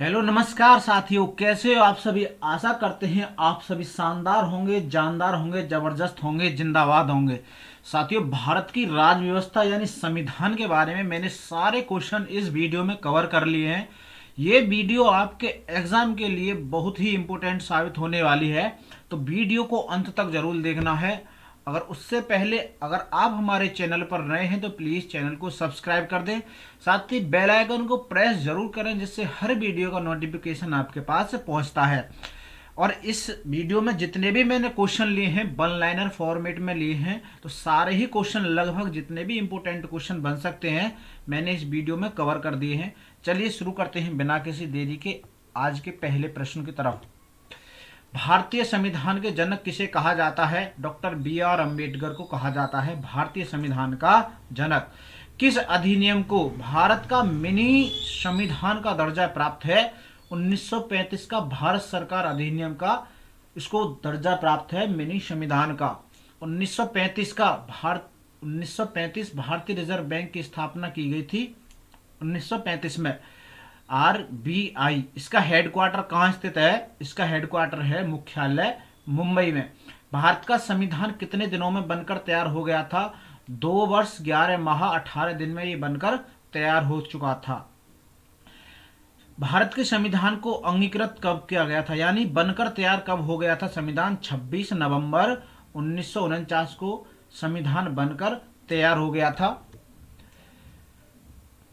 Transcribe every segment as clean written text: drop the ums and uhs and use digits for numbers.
Hello नमस्कार साथियों, कैसे हो आप सभी। आशा करते हैं आप सभी शानदार होंगे, जानदार होंगे, जबरदस्त होंगे, जिंदाबाद होंगे। साथियों, भारत की राज व्यवस्था यानी संविधान के बारे में मैंने सारे क्वेश्चन इस वीडियो में कवर कर लिए हैं। ये वीडियो आपके एग्जाम के लिए बहुत ही इंपॉर्टेंट साबित होने वाली है, तो वीडियो को अंत तक जरूर देखना है। अगर उससे पहले अगर आप हमारे चैनल पर नए हैं तो प्लीज़ चैनल को सब्सक्राइब कर दें, साथ ही बेल आइकन को प्रेस जरूर करें, जिससे हर वीडियो का नोटिफिकेशन आपके पास पहुंचता है। और इस वीडियो में जितने भी मैंने क्वेश्चन लिए हैं वन लाइनर फॉर्मेट में लिए हैं, तो सारे ही क्वेश्चन लगभग जितने भी इंपॉर्टेंट क्वेश्चन बन सकते हैं मैंने इस वीडियो में कवर कर दिए हैं। चलिए शुरू करते हैं बिना किसी देरी के आज के पहले प्रश्न की तरफ। भारतीय संविधान के जनक किसे कहा जाता है? डॉक्टर बी आर अम्बेडकर को कहा जाता है भारतीय संविधान का जनक। किस अधिनियम को भारत का मिनी संविधान का दर्जा प्राप्त है? 1935 का भारत सरकार अधिनियम का इसको दर्जा प्राप्त है मिनी संविधान का। 1935 का 1935 भारतीय रिजर्व बैंक की स्थापना की गई थी 1935 में। RBI इसका हेडक्वार्टर कहाँ स्थित है? इसका हेडक्वार्टर है मुख्यालय मुंबई में। भारत का संविधान कितने दिनों में बनकर तैयार हो गया था? 2 वर्ष 11 माह 18 दिन में ये बनकर तैयार हो चुका था। भारत के संविधान को अंगीकृत कब किया गया था, यानी बनकर तैयार कब हो गया था संविधान? 26 नवंबर 1949 को संविधान बनकर तैयार हो गया था।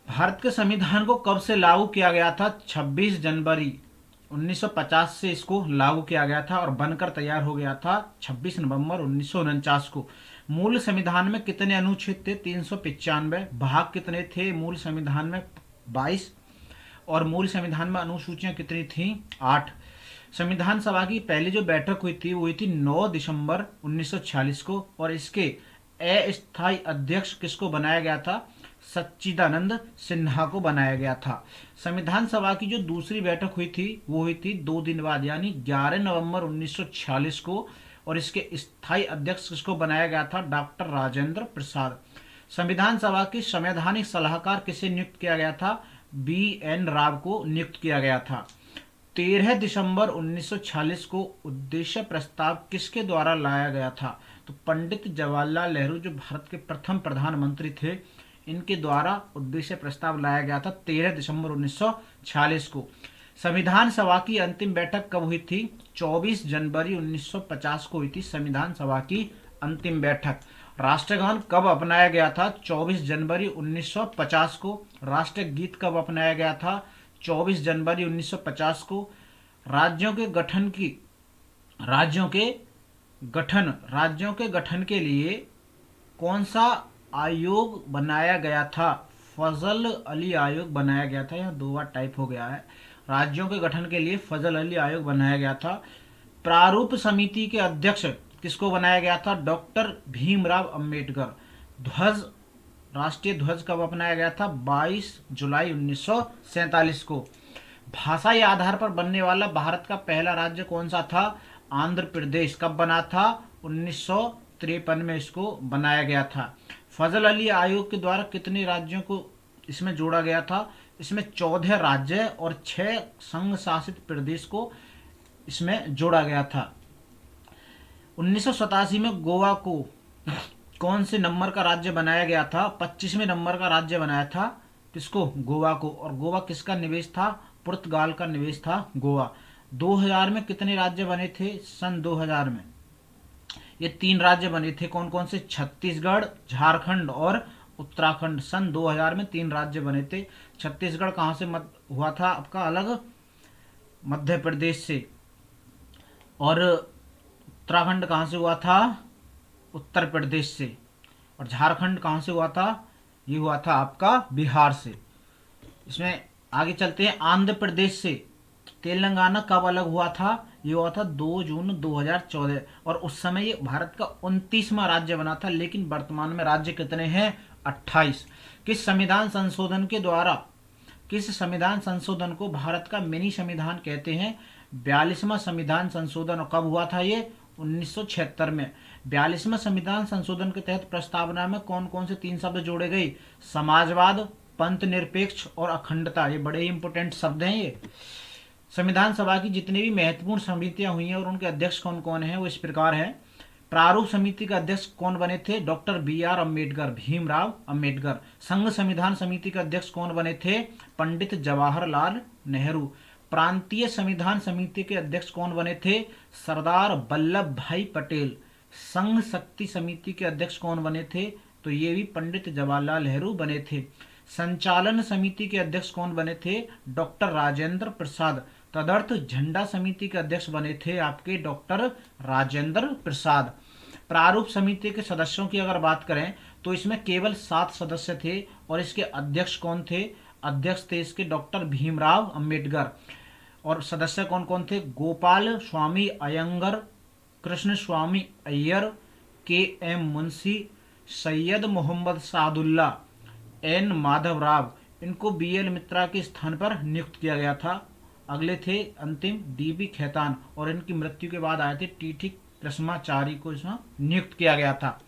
भारत के संविधान को कब से लागू किया गया था? 26 जनवरी 1950 से इसको लागू किया गया था और बनकर तैयार हो गया था 26 नवंबर 1949 को। मूल संविधान में कितने अनुच्छेद थे? 395। भाग कितने थे मूल संविधान में? 22। और मूल संविधान में अनुसूचियां कितनी थीं? 8। संविधान सभा की पहली जो बैठक हुई थी वो हुई थी 9 दिसंबर 1946 को, और इसके अस्थायी अध्यक्ष किसको बनाया गया था? सच्चिदानंद सिन्हा को बनाया गया था। संविधान सभा की जो दूसरी बैठक हुई थी वो हुई थी 2 दिन बाद, यानी 11 नवंबर 1946 को, और इसके स्थायी अध्यक्ष किसको बनाया गया था? डॉक्टर राजेंद्र प्रसाद। संविधान सभा की संवैधानिक सलाहकार किसे नियुक्त किया गया था? BN राव को नियुक्त किया गया था। 13 दिसंबर 1946 को उद्देश्य प्रस्ताव किसके द्वारा लाया गया था? तो पंडित जवाहरलाल नेहरू जो भारत के प्रथम प्रधानमंत्री थे, इनके द्वारा उद्देश्य प्रस्ताव लाया गया था 13 दिसंबर 1946 को। संविधान सभा की अंतिम बैठक कब हुई थी? 24 जनवरी 1950 को हुई थी संविधान सभा की अंतिम बैठक। राष्ट्रगान कब अपनाया गया था? 24 जनवरी 1950 को। राष्ट्रगीत कब अपनाया गया था? 24 जनवरी 1950 को। राज्यों के गठन की राज्यों के गठन के लिए कौन सा आयोग बनाया गया था? फजल अली आयोग बनाया गया था। यहाँ 2 बार टाइप हो गया है। राज्यों के गठन के लिए फजल अली आयोग बनाया गया था। प्रारूप समिति के अध्यक्ष किसको बनाया गया था? डॉक्टर भीमराव अंबेडकर। ध्वज राष्ट्रीय ध्वज कब अपनाया गया था? 22 जुलाई 1947 को। भाषाई आधार पर बनने वाला भारत का पहला राज्य कौन सा था? आंध्र प्रदेश। कब बना था? 1953 में इसको बनाया गया था। फजल अली आयोग के द्वारा कितने राज्यों को इसमें जोड़ा गया था? इसमें 14 राज्य और 6 संघ शासित प्रदेश को इसमें जोड़ा गया था। 1987 में गोवा को कौन से नंबर का राज्य बनाया गया था? 25वें नंबर का राज्य बनाया था। किसको? गोवा को। और गोवा किसका निवेश था? पुर्तगाल का निवेश था गोवा। 2000 में कितने राज्य बने थे? सन 2000 में ये 3 राज्य बने थे। कौन कौन से? छत्तीसगढ़, झारखंड और उत्तराखंड। सन 2000 में 3 राज्य बने थे। छत्तीसगढ़ कहाँ से हुआ था आपका अलग? मध्य प्रदेश से। और उत्तराखंड कहाँ से हुआ था? उत्तर प्रदेश से। और झारखंड कहाँ से हुआ था? ये हुआ था आपका बिहार से। इसमें आगे चलते हैं। आंध्र प्रदेश से तेलंगाना कब अलग हुआ था? ये हुआ था 2 जून 2014, और उस समय ये भारत का 29वां राज्य बना था। लेकिन वर्तमान में राज्य कितने हैं? 28। किस संविधान संशोधन को भारत का मिनी संविधान कहते हैं? 42वां संविधान संशोधन। कब हुआ था ये? 1976 में। 42वें संविधान संशोधन के तहत प्रस्तावना में कौन कौन से 3 शब्द जोड़े गए? समाजवाद, पंथ निरपेक्ष और अखंडता, ये बड़े ही इंपॉर्टेंट शब्द हैं ये। संविधान सभा की जितनी भी महत्वपूर्ण समितियां हुई हैं और उनके अध्यक्ष कौन कौन हैं वो इस प्रकार हैं। प्रारूप समिति के अध्यक्ष कौन बने थे? Doctor B.R. अम्बेडकर, भीमराव अम्बेडकर। संघ संविधान समिति के अध्यक्ष कौन बने थे? पंडित जवाहरलाल नेहरू। प्रांतीय संविधान समिति के अध्यक्ष कौन बने थे? सरदार वल्लभ भाई पटेल। संघ शक्ति समिति के अध्यक्ष कौन बने थे? तो ये भी पंडित जवाहरलाल नेहरू बने थे। संचालन समिति के अध्यक्ष कौन बने थे? डॉक्टर राजेंद्र प्रसाद। तदर्थ झंडा समिति के अध्यक्ष बने थे आपके डॉक्टर राजेंद्र प्रसाद। प्रारूप समिति के सदस्यों की अगर बात करें तो इसमें केवल 7 सदस्य थे और इसके अध्यक्ष कौन थे? अध्यक्ष थे इसके डॉक्टर भीमराव अंबेडकर। और सदस्य कौन कौन थे? गोपाल स्वामी अयंगर, कृष्ण स्वामी अय्यर, K.M. मुंशी, सैयद मोहम्मद सादुल्ला, N. माधव राव। इनको B.L. मित्रा के स्थान पर नियुक्त किया गया था। अगले थे अंतिम D.B. खेतान और इनकी मृत्यु के बाद आए थे T.T. कृष्णाचारी को इसमें नियुक्त किया गया था।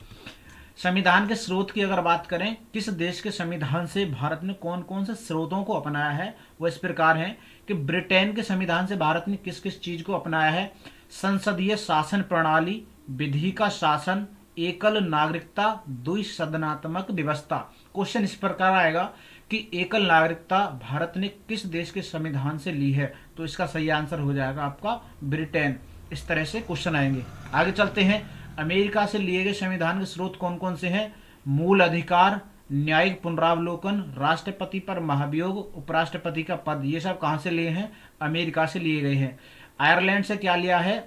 संविधान के स्रोत की अगर बात करें, किस देश के संविधान से भारत ने कौन कौन से स्रोतों को अपनाया है, वो इस प्रकार है कि ब्रिटेन के संविधान से भारत ने किस किस चीज को अपनाया है? संसदीय शासन प्रणाली, विधि का शासन, एकल नागरिकता, द्विसदनात्मक व्यवस्था। क्वेश्चन इस प्रकार आएगा कि एकल नागरिकता भारत ने किस देश के संविधान से ली है? तो इसका सही आंसर हो जाएगा आपका ब्रिटेन। इस तरह से क्वेश्चन आएंगे। आगे चलते हैं। अमेरिका से लिए गए संविधान के स्रोत कौन कौन से हैं? मूल अधिकार, न्यायिक पुनरावलोकन, राष्ट्रपति पर महाभियोग, उपराष्ट्रपति का पद। ये सब कहां से लिए हैं? अमेरिका से लिए गए हैं। आयरलैंड से क्या लिया है?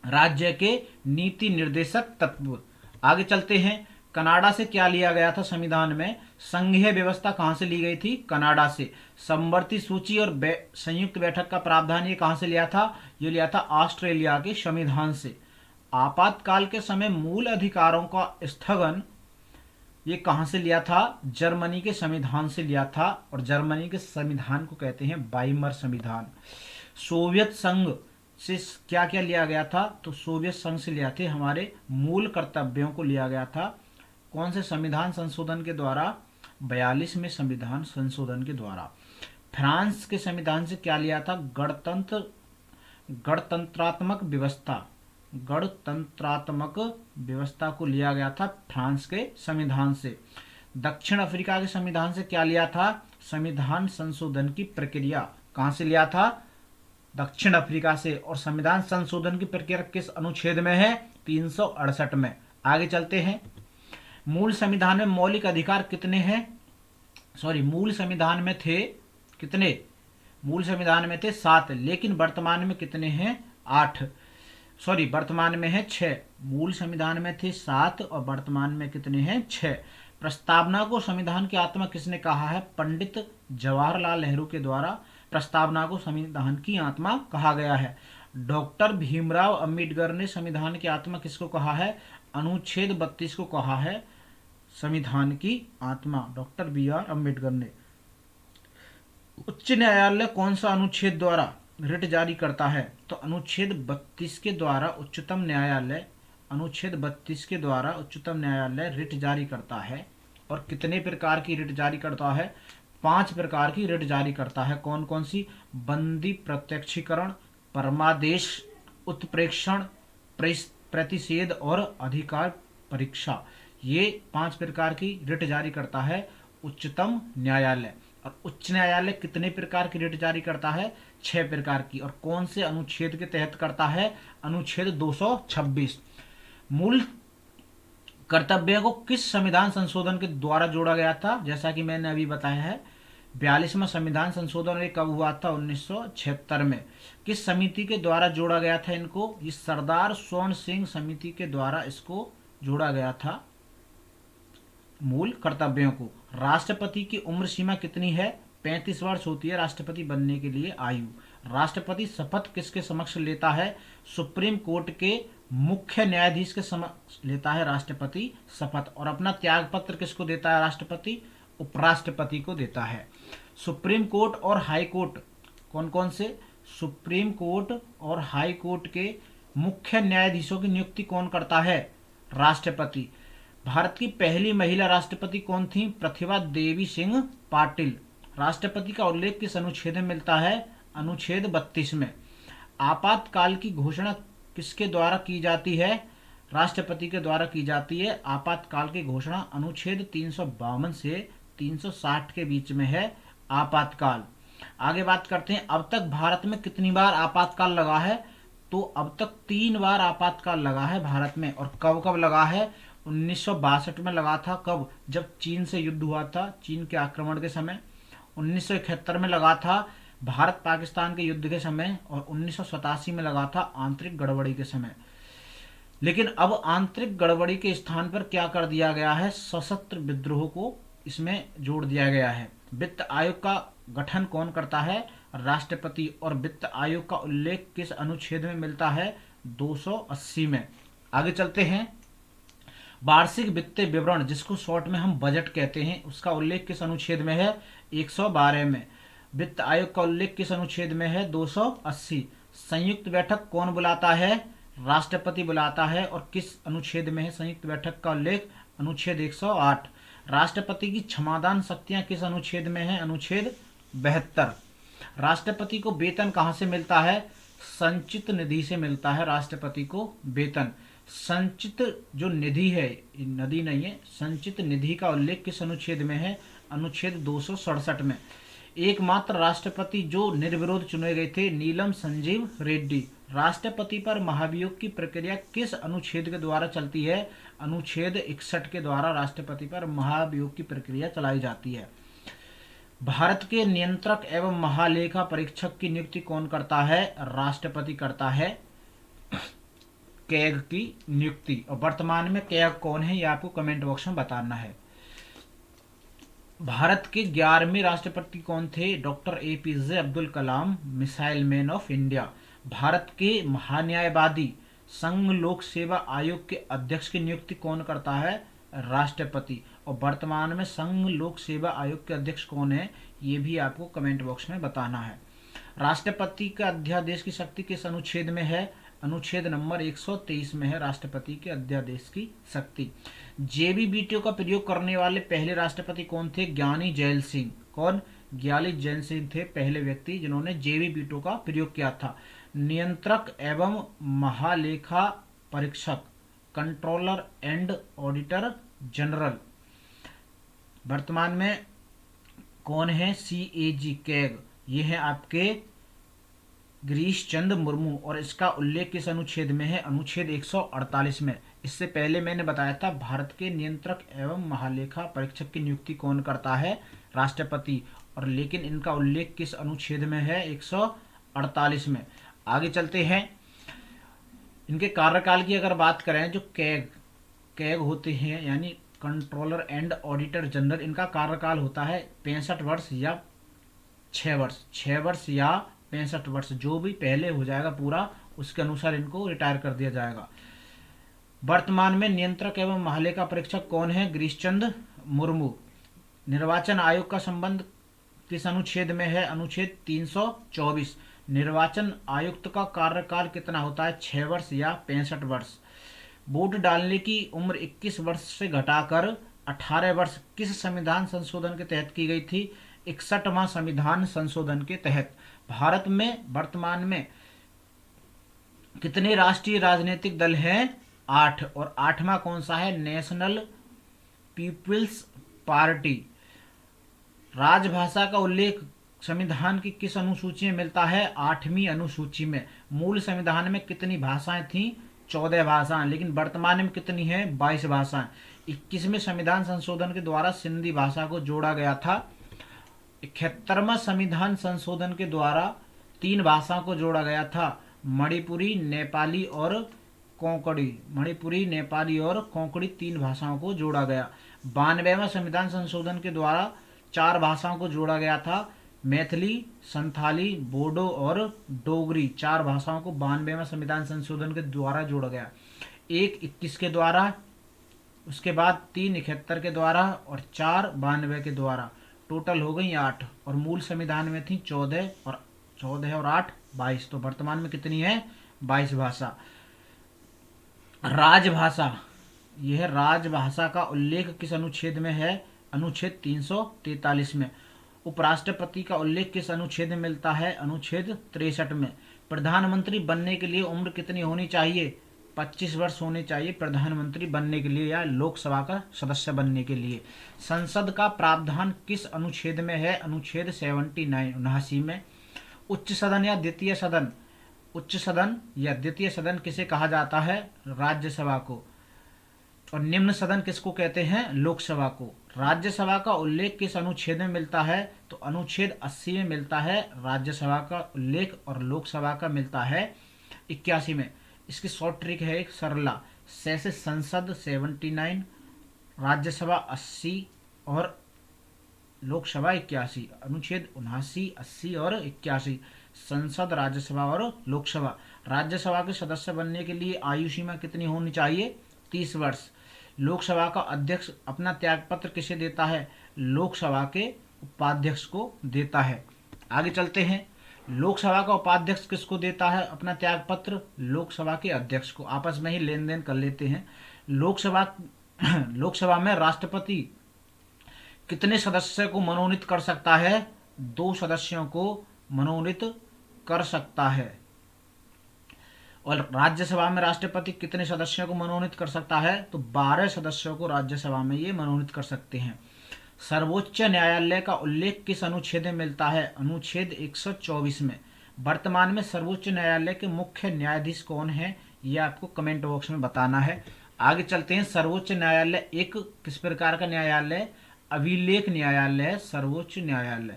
राज्य के नीति निर्देशक तत्व। आगे चलते हैं। कनाडा से क्या लिया गया था संविधान में? संघीय व्यवस्था कहां से ली गई थी? कनाडा से। समवर्ती सूची और संयुक्त बैठक का प्रावधान ये कहां से लिया था? ये लिया था ऑस्ट्रेलिया के संविधान से। आपातकाल के समय मूल अधिकारों का स्थगन ये कहां से लिया था? जर्मनी के संविधान से लिया था और जर्मनी के संविधान को कहते हैं वाइमर संविधान। सोवियत संघ से क्या क्या लिया गया था? तो सोवियत संघ से लिया थे हमारे मूल कर्तव्यों को लिया गया था। कौन से संविधान संशोधन के द्वारा? 42वें संविधान संशोधन के द्वारा। फ्रांस के संविधान से क्या लिया था? गणतंत्रात्मक व्यवस्था। गणतंत्रात्मक व्यवस्था को लिया गया था फ्रांस के संविधान से। दक्षिण अफ्रीका के संविधान से क्या लिया था? संविधान संशोधन की प्रक्रिया। कहां से लिया था? दक्षिण अफ्रीका से। और संविधान संशोधन की प्रक्रिया किस अनुच्छेद में है? 368 में। आगे चलते हैं। मूल संविधान में मौलिक अधिकार कितने हैं? मूल संविधान में थे कितने? मूल संविधान में थे 7, लेकिन वर्तमान में कितने हैं? 8। वर्तमान में है 6। मूल संविधान में थे 7 और वर्तमान में कितने हैं? 6। प्रस्तावना को संविधान की आत्मा किसने कहा है? पंडित जवाहरलाल नेहरू के द्वारा प्रस्तावना को संविधान की आत्मा कहा गया है। डॉक्टर भीमराव अंबेडकर ने संविधान की आत्मा किसको कहा है? अनुच्छेद 32 को कहा है संविधान की आत्मा, डॉक्टर B.R. अम्बेडकर ने। उच्च न्यायालय कौन सा अनुच्छेद द्वारा रिट जारी करता है? तो अनुच्छेद 32 के द्वारा उच्चतम न्यायालय, अनुच्छेद 32 के द्वारा उच्चतम न्यायालय रिट जारी करता है। और कितने प्रकार की रिट जारी करता है? 5 प्रकार की रिट जारी करता है। कौन कौन सी? बंदी प्रत्यक्षीकरण, परमादेश, उत्प्रेक्षण, प्रतिषेध और अधिकार परीक्षा। ये 5 प्रकार की रिट जारी करता है उच्चतम न्यायालय। और उच्च न्यायालय कितने प्रकार की रिट जारी करता है? 6 प्रकार की। और कौन से अनुच्छेद के तहत करता है? अनुच्छेद 226। मूल कर्तव्यों को किस संविधान संशोधन के द्वारा जोड़ा गया था? जैसा कि मैंने अभी बताया है, 42वां संविधान संशोधन कब हुआ था? 1976 में। किस समिति के द्वारा जोड़ा गया था इनको? ये सरदार स्वर्ण सिंह समिति के द्वारा इसको जोड़ा गया था मूल कर्तव्यों को। राष्ट्रपति की उम्र सीमा कितनी है? 35 वर्ष होती है राष्ट्रपति बनने के लिए आयु। राष्ट्रपति शपथ किसके समक्ष लेता है? सुप्रीम कोर्ट के मुख्य न्यायाधीश के समक्ष लेता है राष्ट्रपति शपथ। और अपना त्याग पत्र किसको देता है राष्ट्रपति? उपराष्ट्रपति को देता है। सुप्रीम कोर्ट और हाई कोर्ट कौन कौन से? सुप्रीम कोर्ट और हाई कोर्ट के मुख्य न्यायाधीशों की नियुक्ति कौन करता है? राष्ट्रपति। भारत की पहली महिला राष्ट्रपति कौन थी? प्रतिभा देवी सिंह पाटिल। राष्ट्रपति का उल्लेख किस अनुच्छेद में मिलता है? अनुच्छेद 32 में। आपातकाल की घोषणा किसके द्वारा की जाती है? राष्ट्रपति के द्वारा की जाती है। आपातकाल की घोषणा अनुच्छेद 352 से 360 के बीच में है आपातकाल। आगे बात करते हैं, अब तक भारत में कितनी बार आपातकाल लगा है? तो अब तक 3 बार आपातकाल लगा है भारत में। और कब कब लगा है? 1962 में लगा था। कब? जब चीन से युद्ध हुआ था, चीन के आक्रमण के समय। 1971 में लगा था भारत पाकिस्तान के युद्ध के समय। और 1987 में लगा था आंतरिक गड़बड़ी के समय। लेकिन अब आंतरिक गड़बड़ी के स्थान पर क्या कर दिया गया है? सशस्त्र विद्रोह को इसमें जोड़ दिया गया है। वित्त आयोग का गठन कौन करता है? राष्ट्रपति। और वित्त आयोग का उल्लेख किस अनुच्छेद में मिलता है? 280 में। आगे चलते हैं, वार्षिक वित्तीय विवरण जिसको शॉर्ट में हम बजट कहते हैं, उसका उल्लेख किस अनुच्छेद में है? 112 में। वित्त आयोग का उल्लेख किस अनुच्छेद में है? 280। संयुक्त बैठक कौन बुलाता है? राष्ट्रपति बुलाता है। और किस अनुच्छेद में है संयुक्त बैठक का उल्लेख? अनुच्छेद 108। राष्ट्रपति की क्षमादान शक्तियां किस अनुच्छेद में है? अनुच्छेद 72। राष्ट्रपति को वेतन कहाँ से मिलता है? संचित निधि से मिलता है राष्ट्रपति को वेतन। संचित जो निधि है, नदी नहीं है, संचित निधि का उल्लेख किस अनुच्छेद में है? अनुच्छेद 267 में। एकमात्र राष्ट्रपति जो निर्विरोध चुने गए थे, नीलम संजीव रेड्डी। राष्ट्रपति पर महाभियोग की प्रक्रिया किस अनुच्छेद के द्वारा चलती है? अनुच्छेद 61 के द्वारा राष्ट्रपति पर महाभियोग की प्रक्रिया चलाई जाती है। भारत के नियंत्रक एवं महालेखा परीक्षक की नियुक्ति कौन करता है? राष्ट्रपति करता है कैग की नियुक्ति। और वर्तमान में कैग कौन है, ये आपको कमेंट बॉक्स में बताना है। भारत के 11वें राष्ट्रपति कौन थे? Doctor APJ Abdul Kalam, missile man of India. Bharat के महान्यायवादी संघ लोक सेवा आयोग के अध्यक्ष की नियुक्ति कौन करता है? राष्ट्रपति। और वर्तमान में संघ लोक सेवा आयोग के अध्यक्ष कौन है, ये भी आपको कमेंट बॉक्स में बताना है। राष्ट्रपति का अध्यादेश की शक्ति किस अनुच्छेद में है? अनुच्छेद नंबर 123 में है राष्ट्रपति के अध्यादेश की शक्ति। JBBTO का प्रयोग करने वाले पहले राष्ट्रपति कौन थे? ज्ञानी जैल सिंह। कौन? ज्ञानी जैल सिंह थे पहले व्यक्ति जिन्होंने JBBTO का प्रयोग किया था। नियंत्रक एवं महालेखा परीक्षक, कंट्रोलर एंड ऑडिटर जनरल, वर्तमान में कौन है? CAG CAG. ये है आपके गिरीश चंद्र मुर्मू। और इसका उल्लेख किस अनुच्छेद में है? अनुच्छेद 148 में। इससे पहले मैंने बताया था भारत के नियंत्रक एवं महालेखा परीक्षक की नियुक्ति कौन करता है? राष्ट्रपति। और लेकिन इनका उल्लेख किस अनुच्छेद में है? 148 में। आगे चलते हैं, इनके कार्यकाल की अगर बात करें, जो कैग होते हैं यानी कंट्रोलर एंड ऑडिटर जनरल, इनका कार्यकाल होता है 65 वर्ष या 6 वर्ष। 6 वर्ष या 65 वर्ष, जो भी पहले हो जाएगा पूरा, उसके अनुसार इनको रिटायर कर दिया जाएगा। वर्तमान में नियंत्रक एवं महालेखा परीक्षक कौन है? गिरीश चंद्र मुर्मू। निर्वाचन आयोग का संबंध किस अनुच्छेद में है? अनुच्छेद 324। निर्वाचन आयुक्त का कार्यकाल कितना होता है? 6 वर्ष या 65 वर्ष। वोट डालने की उम्र 21 वर्ष से घटाकर 18 वर्ष किस संविधान संशोधन के तहत की गई थी? 61वां संविधान संशोधन के तहत। भारत में वर्तमान में कितने राष्ट्रीय राजनीतिक दल हैं? 8। और 8वां कौन सा है? नेशनल पीपल्स पार्टी। राजभाषा का उल्लेख संविधान की किस अनुसूची में मिलता है? 8वीं अनुसूची में। मूल संविधान में कितनी भाषाएं थीं? 14 भाषाएं। लेकिन वर्तमान में कितनी है? 22 भाषाएं। 21वें संविधान संशोधन के द्वारा सिंधी भाषा को जोड़ा गया था। 71वां संविधान संशोधन के द्वारा 3 भाषाओं को जोड़ा गया था, मणिपुरी, नेपाली और कोंकणी। मणिपुरी, नेपाली और कोंकणी 3 भाषाओं को जोड़ा गया। 92वां संविधान संशोधन के द्वारा 4 भाषाओं को जोड़ा गया था, मैथिली, संथाली, बोडो और डोगरी। 4 भाषाओं को 92वें संविधान संशोधन के द्वारा जोड़ा गया। 1 21 के द्वारा, उसके बाद 3 71 के द्वारा और 4 92 के द्वारा। टोटल हो गई 8। और मूल संविधान में थी 14 और 8 22। तो वर्तमान में कितनी है? 22 भाषा। राजभाषा यह राजभाषा का उल्लेख किस अनुच्छेद में है? अनुच्छेद 343 में। उपराष्ट्रपति का उल्लेख किस अनुच्छेद में मिलता है? अनुच्छेद 63 में। प्रधानमंत्री बनने के लिए उम्र कितनी होनी चाहिए? 25 वर्ष होनी चाहिए प्रधानमंत्री बनने के लिए या लोकसभा का सदस्य बनने के लिए। संसद का प्रावधान किस अनुच्छेद में है? अनुच्छेद 79 में। उच्च सदन या द्वितीय सदन, उच्च सदन या द्वितीय सदन किसे कहा जाता है? राज्यसभा को। और निम्न सदन किसको कहते हैं? लोकसभा को। राज्यसभा का उल्लेख किस अनुच्छेद में मिलता है? तो अनुच्छेद 80 में मिलता है राज्यसभा का उल्लेख, और लोकसभा का मिलता है 81 में। इसकी शॉर्ट ट्रिक है एक सरला, से संसद 79, राज्यसभा 80 और लोकसभा 81। अनुच्छेद 79, 80 और 81। संसद, राज्यसभा और लोकसभा। राज्यसभा के सदस्य बनने के लिए आयु सीमा कितनी होनी चाहिए? 30 वर्ष। लोकसभा का अध्यक्ष अपना त्यागपत्र किसे देता है? लोकसभा के उपाध्यक्ष को देता है। आगे चलते हैं। लोकसभा का उपाध्यक्ष किसको देता है अपना त्यागपत्र? लोकसभा के अध्यक्ष को। आपस में ही लेन देन कर लेते हैं। लोकसभा में राष्ट्रपति कितने सदस्य को मनोनीत कर सकता है? 2 सदस्यों को मनोनीत कर सकता है। और राज्यसभा में राष्ट्रपति कितने सदस्यों को मनोनीत कर सकता है? तो 12 सदस्यों को राज्यसभा में ये मनोनीत कर सकते हैं। सर्वोच्च न्यायालय का उल्लेख किस अनुच्छेद में मिलता है? अनुच्छेद 124 में। वर्तमान में सर्वोच्च न्यायालय के मुख्य न्यायाधीश कौन है? ये आपको कमेंट बॉक्स में बताना है। आगे चलते हैं। सर्वोच्च न्यायालय एक किस प्रकार का न्यायालय? अभिलेख न्यायालय है सर्वोच्च न्यायालय।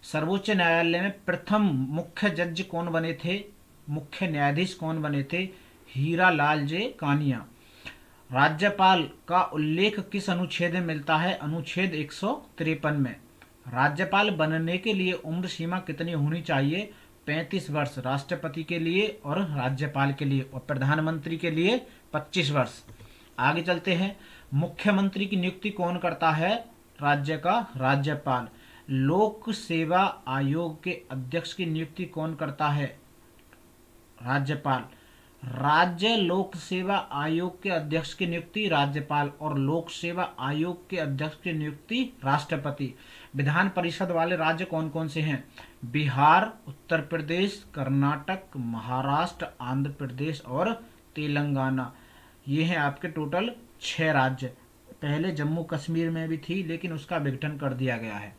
सर्वोच्च न्यायालय में प्रथम मुख्य जज कौन बने थे? मुख्य न्यायाधीश कौन बने थे? हीरा लाल जे कानिया। राज्यपाल का उल्लेख किस अनुच्छेद में मिलता है? अनुच्छेद 153 में। राज्यपाल बनने के लिए उम्र सीमा कितनी होनी चाहिए? 35 वर्ष राष्ट्रपति के लिए और राज्यपाल के लिए, और प्रधानमंत्री के लिए 25 वर्ष। आगे चलते हैं। मुख्यमंत्री की नियुक्ति कौन करता है? राज्य का राज्यपाल। लोक सेवा आयोग के अध्यक्ष की नियुक्ति कौन करता है? राज्यपाल। राज्य लोक सेवा आयोग के अध्यक्ष की नियुक्ति राज्यपाल, और लोक सेवा आयोग के अध्यक्ष की नियुक्ति राष्ट्रपति। विधान परिषद वाले राज्य कौन कौन से हैं? बिहार, उत्तर प्रदेश, कर्नाटक, महाराष्ट्र, आंध्र प्रदेश और तेलंगाना। ये हैं आपके टोटल 6 राज्य। पहले जम्मू कश्मीर में भी थी लेकिन उसका विघटन कर दिया गया है।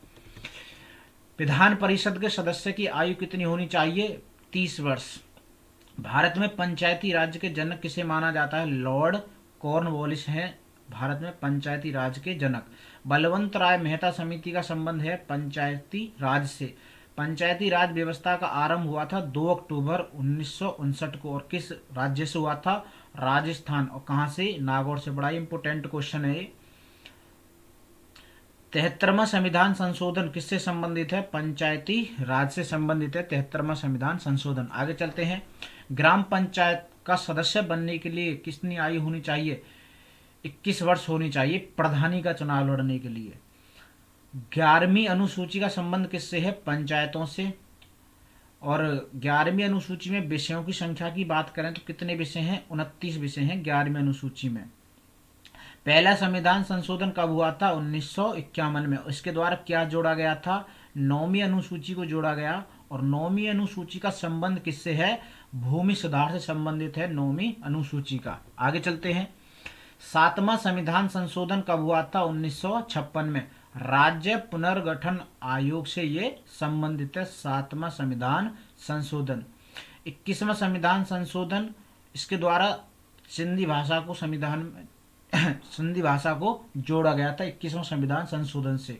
विधान परिषद के सदस्य की आयु कितनी होनी चाहिए? 30 वर्ष। भारत में पंचायती राज के जनक किसे माना जाता है? लॉर्ड कॉर्नवालिस हैं भारत में पंचायती राज के जनक। बलवंत राय मेहता समिति का संबंध है पंचायती राज से। पंचायती राज व्यवस्था का आरंभ हुआ था 2 अक्टूबर 1959 को, और किस राज्य से हुआ था? राजस्थान। और कहां से? नागौर से। बड़ा इंपोर्टेंट क्वेश्चन है ये। 73वां संविधान संशोधन किससे संबंधित है? पंचायती राज से संबंधित है 73वां संविधान संशोधन। आगे चलते हैं। ग्राम पंचायत का सदस्य बनने के लिए कितनी आयु होनी चाहिए? 21 वर्ष होनी चाहिए प्रधानी का चुनाव लड़ने के लिए। 11वीं अनुसूची का संबंध किससे है? पंचायतों से। और 11वीं अनुसूची में विषयों की संख्या की बात करें तो कितने विषय हैं? 29 विषय हैं 11वीं अनुसूची में। पहला संविधान संशोधन कब हुआ था? 1951 में। इसके द्वारा क्या जोड़ा गया था? 9वीं अनुसूची को जोड़ा गया। और 9वीं अनुसूची का संबंध किससे है? भूमि सुधार से संबंधित है 9वीं अनुसूची का। आगे चलते हैं। 7वां संविधान संशोधन कब हुआ था? 1956 में। राज्य पुनर्गठन आयोग से ये संबंधित है 7वां संविधान संशोधन। 21वां संविधान संशोधन, इसके द्वारा सिंधी भाषा को संविधान में सिंधी भाषा को जोड़ा गया था 21वां संविधान संशोधन से।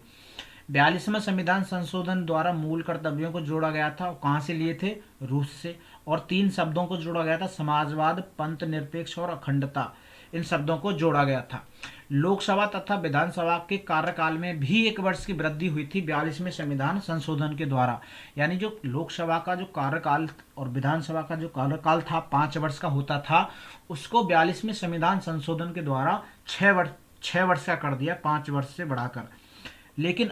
42वां संविधान संशोधन द्वारा मूल कर्तव्यों को जोड़ा गया था। कहाँ से लिए थे? रूस से। और 3 शब्दों को जोड़ा गया था, समाजवाद, पंथ निरपेक्ष और अखंडता। इन शब्दों को जोड़ा गया था। लोकसभा तथा विधानसभा के कार्यकाल में भी 1 वर्ष की वृद्धि हुई थी 42वें संविधान संशोधन के द्वारा। यानी जो लोकसभा का जो कार्यकाल और विधानसभा का जो कार्यकाल था 5 वर्ष का होता था, उसको 42वें संविधान संशोधन के द्वारा 6 वर्ष का कर दिया, 5 वर्ष से बढ़ाकर। लेकिन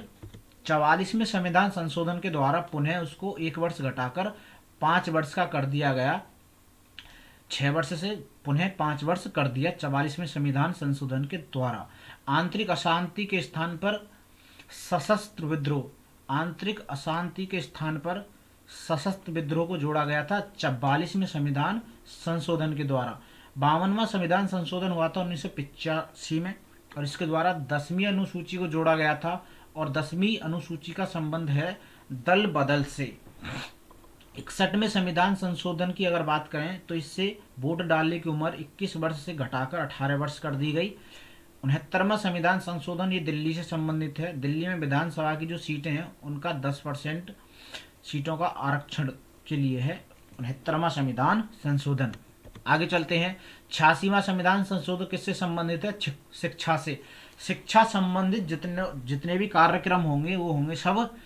44वें संविधान संशोधन के द्वारा पुनः उसको 1 वर्ष घटाकर 5 वर्ष का कर दिया गया। 6 वर्ष से पुनः 5 वर्ष कर दिया 44वें संविधान संशोधन के द्वारा। आंतरिक अशांति के स्थान पर सशस्त्र विद्रोह, आंतरिक अशांति के स्थान पर सशस्त्र विद्रोह को जोड़ा गया था 44वें संविधान संशोधन के द्वारा। 52वां संविधान संशोधन हुआ था 1985 में, और इसके द्वारा 10वीं अनुसूची को जोड़ा गया था, और 10वीं अनुसूची का संबंध है दल बदल से। 61वें संविधान संशोधन की अगर बात करें तो इससे वोट डालने की उम्र 21 वर्ष से घटाकर 18 वर्ष कर दी गई। 69वां संविधान संशोधन ये दिल्ली से संबंधित है। दिल्ली में विधानसभा की जो सीटें हैं उनका 10% सीटों का आरक्षण के लिए है 69वां संविधान संशोधन। आगे चलते हैं। 86वां संविधान संशोधन किससे संबंधित है? शिक्षा से। शिक्षा संबंधित जितने भी कार्यक्रम होंगे वो होंगे सब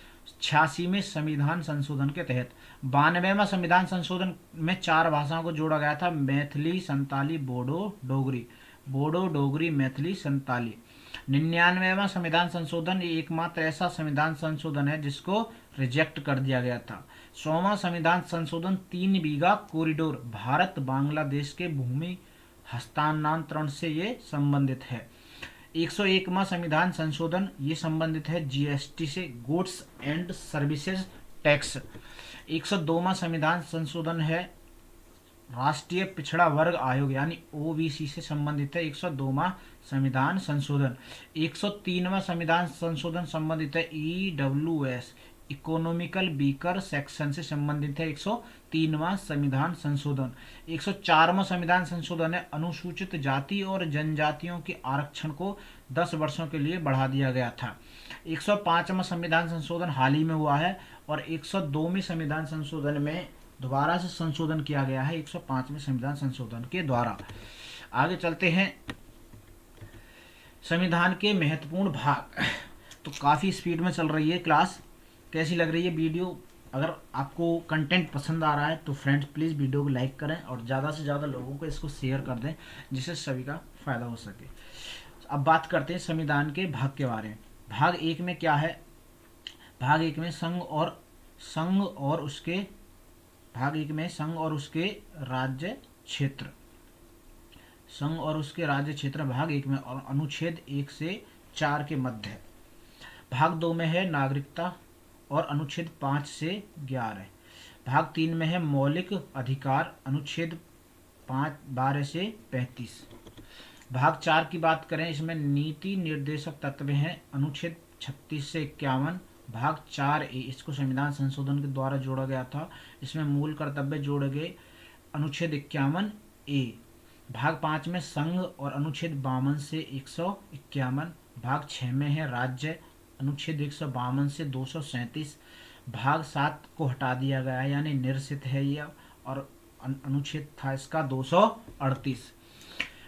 86वें संविधान संशोधन के तहत। 92वां संविधान संशोधन में 4 भाषाओं को जोड़ा गया था, मैथिली, संताली, बोडो, डोगरी। बोडो, डोगरी, मैथिली, संताली। 99वां संविधान संशोधन ये एकमात्र ऐसा संविधान संशोधन है जिसको रिजेक्ट कर दिया गया था। 100वां संविधान संशोधन 3 बीघा कॉरिडोर, भारत बांग्लादेश के भूमि हस्तांतरण से ये संबंधित है। 101वां संविधान संशोधन ये संबंधित है जीएसटी से, गुड्स एंड सर्विसेज टैक्स। 102वां संविधान संशोधन है राष्ट्रीय पिछड़ा वर्ग आयोग यानी ओबीसी से संबंधित है 102वां संविधान संशोधन। 103वां संविधान संशोधन संबंधित है ईडब्ल्यूएस इकोनॉमिकल वीकर सेक्शन से संबंधित है 103वां संविधान संशोधन। 104वां संविधान संशोधन है अनुसूचित जाति और जनजातियों के आरक्षण को 10 वर्षों के लिए बढ़ा दिया गया था। 105वां संविधान संशोधन हाल ही में हुआ है, और 102वें संविधान संशोधन में दोबारा से संशोधन किया गया है 105वें संविधान संशोधन के द्वारा। आगे चलते हैं। संविधान के महत्वपूर्ण भाग। तो काफ़ी स्पीड में चल रही है क्लास। कैसी लग रही है वीडियो? अगर आपको कंटेंट पसंद आ रहा है तो फ्रेंड्स प्लीज़ वीडियो को लाइक करें और ज़्यादा से ज़्यादा लोगों को इसको शेयर कर दें जिससे सभी का फ़ायदा हो सके। अब बात करते हैं संविधान के भाग के बारे में। भाग 1 में क्या है? भाग 1 में संघ और उसके राज्य क्षेत्र। संघ और उसके राज्य क्षेत्र भाग 1 में, और अनुच्छेद 1 से 4 के मध्य। भाग 2 में है नागरिकता और अनुच्छेद 5 से 11। भाग 3 में है मौलिक अधिकार, अनुच्छेद 12 से 35। भाग 4 की बात करें, इसमें नीति निर्देशक तत्व हैं, अनुच्छेद 36 से 51। भाग 4A इसको संविधान संशोधन के द्वारा जोड़ा गया था, इसमें मूल कर्तव्य जोड़े गए, अनुच्छेद 51A। भाग 5 में संघ और अनुच्छेद 52 से 151। भाग 6 में है राज्य, अनुच्छेद 152 से 237। भाग 7 को हटा दिया गया है यानी निरसित है यह, और अनुच्छेद था इसका 238।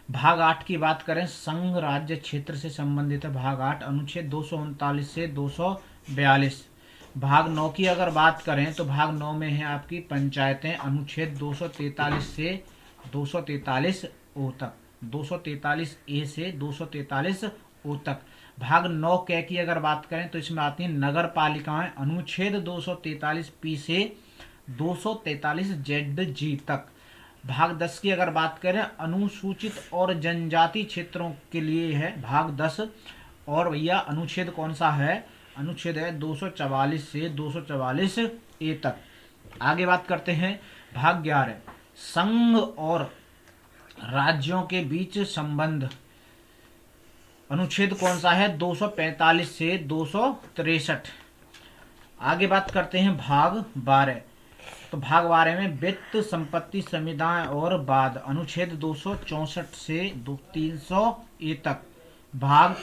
भाग 8 की बात करें, संघ राज्य क्षेत्र से संबंधित है भाग 8, अनुच्छेद 239 से 242। भाग 9 की अगर बात करें तो भाग 9 में है आपकी पंचायतें, अनुच्छेद 243 से 243 ओ तक, 243A से 243O तक। भाग 9 कै की अगर बात करें तो इसमें आती हैं नगर पालिकाएं, अनुच्छेद 243P से 243ZG तक। भाग 10 की अगर बात करें, अनुसूचित और जनजाति क्षेत्रों के लिए है भाग 10, और भैया अनुच्छेद कौन सा है? अनुच्छेद है 244 से 244A तक। आगे बात करते हैं भाग 11, संघ और राज्यों के बीच संबंध। अनुच्छेद कौन सा है? 245 से 263। आगे बात करते हैं भाग 12। तो भाग 12 में वित्त, संपत्ति, संविदाएं और बाद, अनुच्छेद 264 से 300A तक। भाग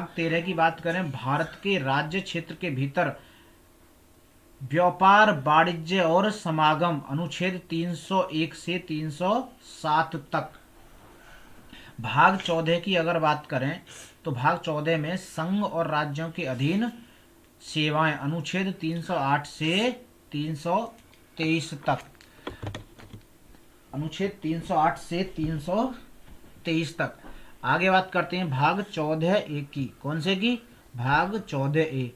13 की बात करें, भारत के राज्य क्षेत्र के भीतर व्यापार, वाणिज्य और समागम, अनुच्छेद 301 से 307 तक। भाग 14 की अगर बात करें तो भाग 14 में संघ और राज्यों के अधीन सेवाएं, अनुच्छेद 308 से 323 तक, अनुच्छेद 308 से 323 तक। आगे बात करते हैं भाग 14A की। कौन से की? भाग 14A।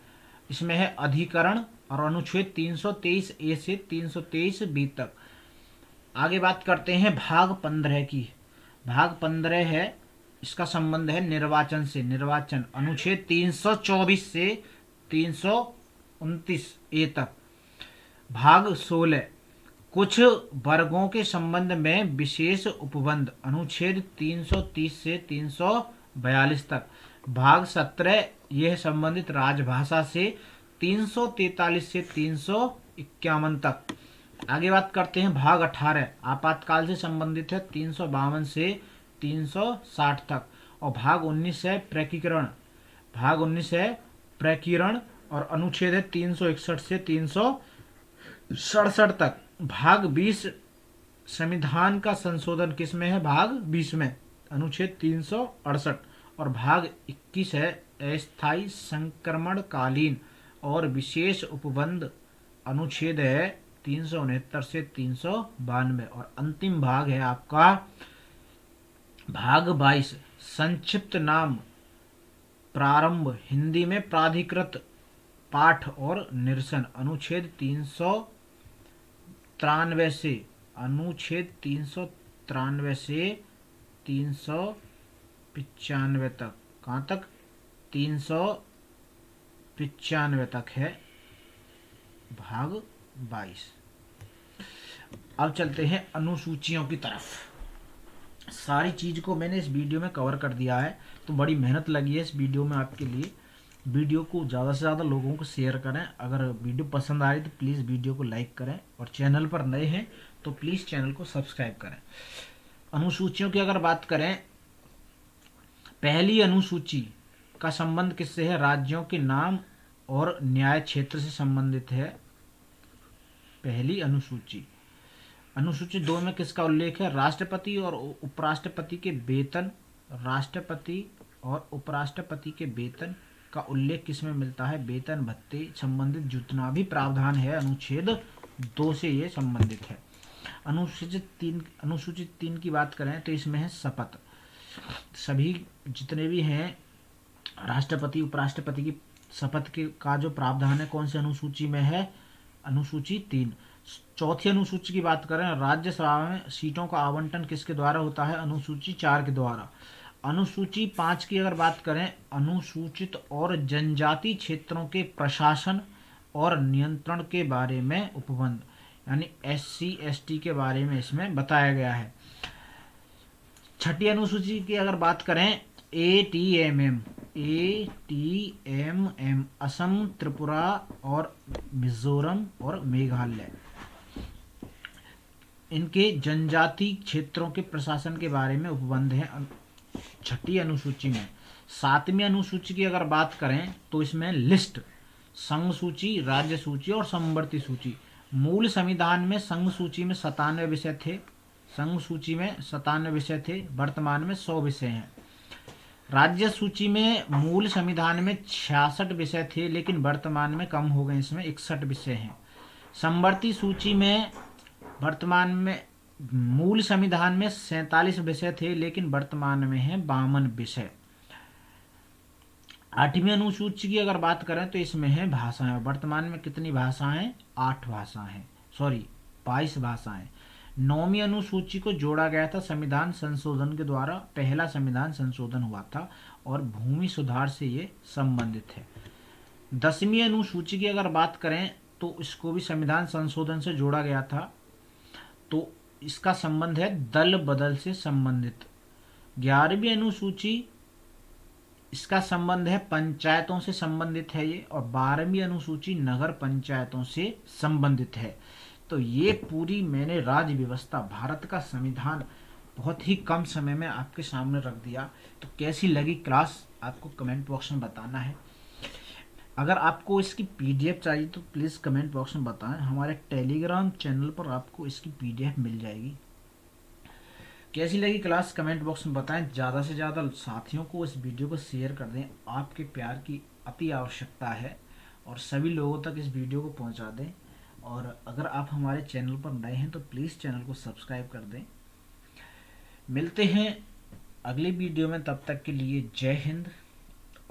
इसमें है अधिकरण और अनुच्छेद 323A से 323B तक। आगे बात करते हैं भाग 15 की। भाग 15 है, इसका संबंध है निर्वाचन से। निर्वाचन अनुच्छेद 324 से 329 ए तक। भाग 16 कुछ वर्गों के संबंध में विशेष उपबंध अनुच्छेद 330 से 342 तक। भाग 17 यह संबंधित राजभाषा से 343 से 351 तक। आगे बात करते हैं भाग 18 आपातकाल से संबंधित है 352 से 360 तक। और भाग 19 है प्रकीकरण। भाग 19 है प्रकीकरण और अनुच्छेद है 361 से 367 तक। भाग 20 संविधान का संशोधन किस में है? भाग 20 में अनुच्छेद 368। और भाग 21 है अस्थायी संक्रमणकालीन और विशेष उपबंध अनुच्छेद है 369 से 392। और अंतिम भाग है आपका भाग 22 संक्षिप्त नाम प्रारंभ हिंदी में प्राधिकृत पाठ और निरसन अनुच्छेद 393 से अनुच्छेद 393 से 395 तक। कहाँ तक? 395 तक है भाग 22। अब चलते हैं अनुसूचियों की तरफ। सारी चीज़ को मैंने इस वीडियो में कवर कर दिया है, तो बड़ी मेहनत लगी है इस वीडियो में आपके लिए। वीडियो को ज़्यादा से ज़्यादा लोगों को शेयर करें। अगर वीडियो पसंद आ रही तो प्लीज़ वीडियो को लाइक करें, और चैनल पर नए हैं तो प्लीज़ चैनल को सब्सक्राइब करें। अनुसूचियों की अगर बात करें, पहली अनुसूची का संबंध किससे है? राज्यों के नाम और न्याय क्षेत्र से संबंधित है पहली अनुसूची। अनुसूची 2 में किसका उल्लेख है? राष्ट्रपति और उपराष्ट्रपति के वेतन। राष्ट्रपति और उपराष्ट्रपति के वेतन का उल्लेख किस में मिलता है? वेतन भत्ते संबंधित जितना भी प्रावधान है अनुच्छेद 2 से ये संबंधित है। अनुसूचित 3 की बात करें तो इसमें है शपथ। सभी जितने भी हैं राष्ट्रपति उपराष्ट्रपति की शपथ के का जो प्रावधान है कौन सी अनुसूची में है? अनुसूची 3। चौथी अनुसूची की बात करें, राज्यसभा में सीटों का आवंटन किसके द्वारा होता है? अनुसूची 4 के द्वारा। अनुसूची 5 की अगर बात करें, अनुसूचित और जनजाति क्षेत्रों के प्रशासन और नियंत्रण के बारे में उपबंध, यानी SC ST के बारे में इसमें बताया गया है। छठी अनुसूची की अगर बात करें, ATMM असम, त्रिपुरा और मिजोरम और मेघालय, इनके जनजाति क्षेत्रों के प्रशासन के बारे में उपबंध है छठी अनुसूची में। 7वीं अनुसूची की अगर बात करें तो इसमें लिस्ट, संघ सूची, राज्य सूची और समवर्ती सूची। मूल संविधान में संघ सूची में 97 विषय थे। संघ सूची में 97 विषय थे, वर्तमान में 100 विषय हैं। राज्य सूची में मूल संविधान में 66 विषय थे, लेकिन वर्तमान में कम हो गए, इसमें 61 विषय हैं। समवर्ती सूची में वर्तमान में मूल संविधान में 47 विषय थे, लेकिन वर्तमान में है 52 विषय। 8वीं अनुसूची की अगर बात करें तो इसमें है भाषाएं। वर्तमान में कितनी भाषाएं? 8 भाषाएं, 22 भाषाएं। 9वीं अनुसूची को जोड़ा गया था संविधान संशोधन के द्वारा। पहला संविधान संशोधन हुआ था और भूमि सुधार से ये संबंधित है। 10वीं अनुसूची की अगर बात करें तो इसको भी संविधान संशोधन से जोड़ा गया था, तो इसका संबंध है दल बदल से संबंधित। 11वीं अनुसूची, इसका संबंध है पंचायतों से संबंधित है ये। और 12वीं अनुसूची नगर पंचायतों से संबंधित है। तो ये पूरी मैंने राज्य व्यवस्था, भारत का संविधान बहुत ही कम समय में आपके सामने रख दिया। तो कैसी लगी क्लास आपको कमेंट बॉक्स में बताना है। अगर आपको इसकी PDF चाहिए तो प्लीज़ कमेंट बॉक्स में बताएं। हमारे टेलीग्राम चैनल पर आपको इसकी PDF मिल जाएगी। कैसी लगी क्लास कमेंट बॉक्स में बताएं। ज़्यादा से ज़्यादा साथियों को इस वीडियो को शेयर कर दें। आपके प्यार की अति आवश्यकता है, और सभी लोगों तक इस वीडियो को पहुंचा दें। और अगर आप हमारे चैनल पर नए हैं तो प्लीज़ चैनल को सब्सक्राइब कर दें। मिलते हैं अगली वीडियो में, तब तक के लिए जय हिंद,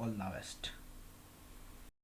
ऑल द बेस्ट।